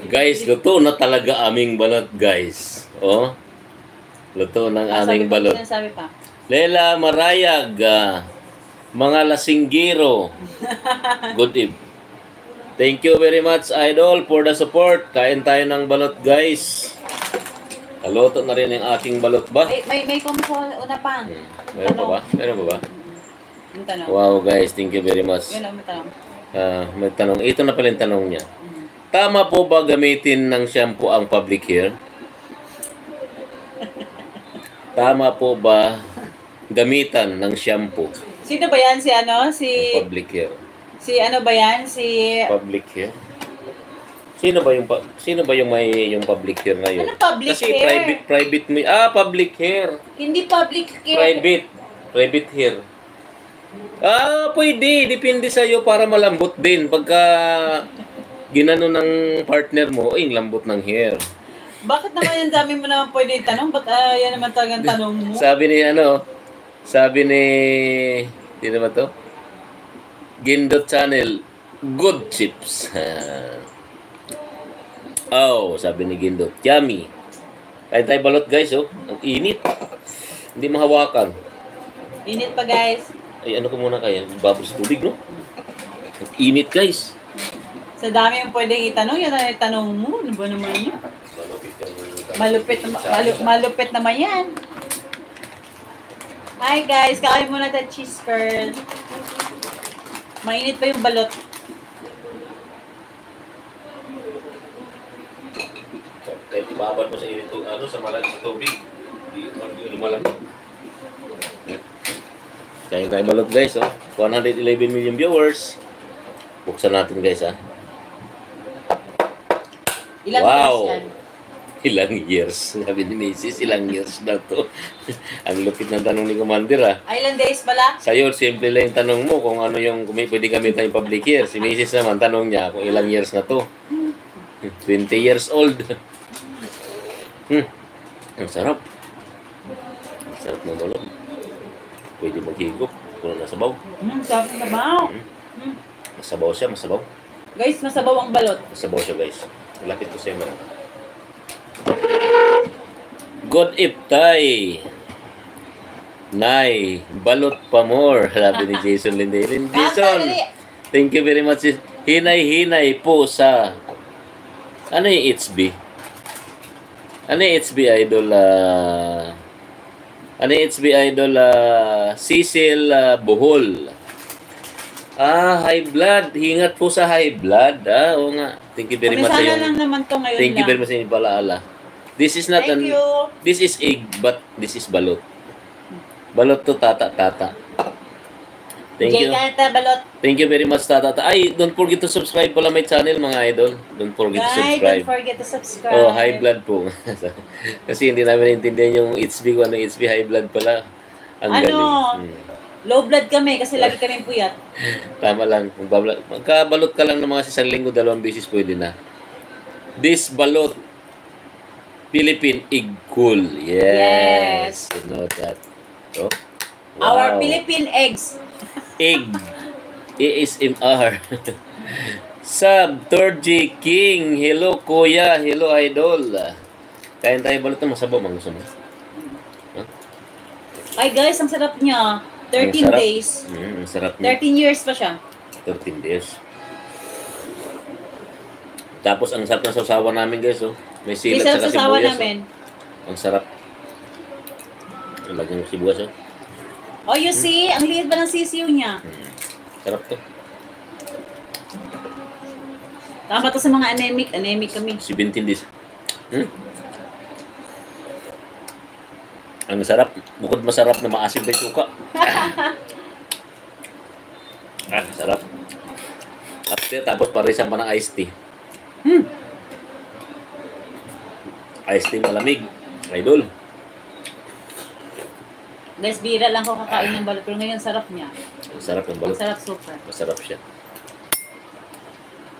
Guys, luto na talaga aming balot, guys. Oh. Luto ng aming balot. Sabi pa. Lela Marayag, mga lasinggiro. Good eve. Thank you very much, Idol, for the support. Kain tayo ng balot, guys. Kaluto na rin yung aking balot ba? May comment sa una pa. Meron pa ba? Meron pa ba? Yung tanong. Wow, guys. Thank you very much. Yun ang may tanong. May tanong. Ito na pala yung tanong niya. Tama po ba gamitin ng shampoo ang public hair? Tama po ba gamitan ng shampoo? Sino ba yan? Si ano? Si... Public hair. Si ano ba yan? Si... Public hair? Sino ba yung may yung public hair na yun? Ano public Kasi hair? private mo. Public hair. Hindi public hair. Private hair. Pwede. Depende sa iyo para malambot din. Pagka ginano ng partner mo, lambot ng hair. Bakit naman yan dami mo naman pwede itanong? Ba't yan naman talagang tanong mo? Sabi ni, sino ba to? Gindot Channel, good chips. Sabi ni Gindot, yummy. Kain tayo balot, guys, oh. Ang init. Hindi mahawakan. Init pa, guys. Ano ko muna kayo? Babos tubig, no? Ang init, guys. Sa dami yung pwedeng itanong, yan ang itanong mo. Ano ba naman yun? Malupit naman yan. Hi guys, kain muna tayo cheese curl. Mainit pa yung balot. Kahit ibabad mo sa init, sa malamig sa tubig. Hindi lumalamig. Kain tayo balot, guys, oh. 111 million viewers. Buksan natin, guys, ha. Ilang wow! years yan? Ilang years? Sabi ni Mrs. Ilang years na to. Ang lupit ng tanong ni Commander, ha. Ilang days pala? Sa'yo, simple lang yung tanong mo kung ano yung pwede gamitin yung public year. Si Mrs. naman, tanong niya kung ilang years na to. 20 years old. Ang sarap. Ang sarap ng balot. Pwede maghigop kung nasabaw. Sarap na sabaw. Masabaw siya, masabaw. Guys, masabaw ang balot. Masabaw siya, guys. Lapit ko sa'yo, man. Good eve, tay. Nay, balot pa more. Sabi ni Jason Lindelin. Jason, thank you very much. Hinay-hinay po sa... Ano yung HB? Ano yung HB Idol? Ano yung HB Idol? Cecil Bohol. High blood. Hingat po sa high blood. Oo nga. Thank you very much. Sana lang naman to ngayon. Thank you very much sa inyo palaala. This is not this is egg, but this is balot. Balot to tata. Thank you. Balot. Thank you very much, tata. Ay, don't forget to subscribe pala my channel, mga idol. Don't forget to subscribe. Don't forget to subscribe. High blood po. Kasi hindi namin naintindihan yung HB ko. Ano HB, high blood pala. Ang galing. Low blood kami kasi lagi kami puyat. Tama lang. Magkabalot ka lang ng mga isang linggo, 2 beses pwede na. This balot, Philippine egg cool. Yes. You know that. So, wow. Our Philippine eggs. Egg. ASMR. Sub, 3G King. Hello, Kuya. Hello, Idol. Kain tayo balot na masabaw. Gusto mo? Ay guys, ang sarap niya. 13 days. Ang sarap niya. 13 years pa siya. 13 days. Tapos, ang sarap ng sausawa namin, guys. Oh. May silat sa sibuyas. Ang sarap. Lagyan ng sibuyas. Oh, you see? Ang liit ba ng sisiw niya? Sarap to. Tama to sa mga anemic. Anemic kami. 17 days. Ang sarap. Bukod masarap na maasim na yung suka. Sarap. After, tapos parisan pa ng iced tea. Iced tea malamig. Idol. Guys, bira lang ko kakain ng balot. Pero ngayon, sarap niya. Ang sarap ng balot. Sarap super. Masarap siya.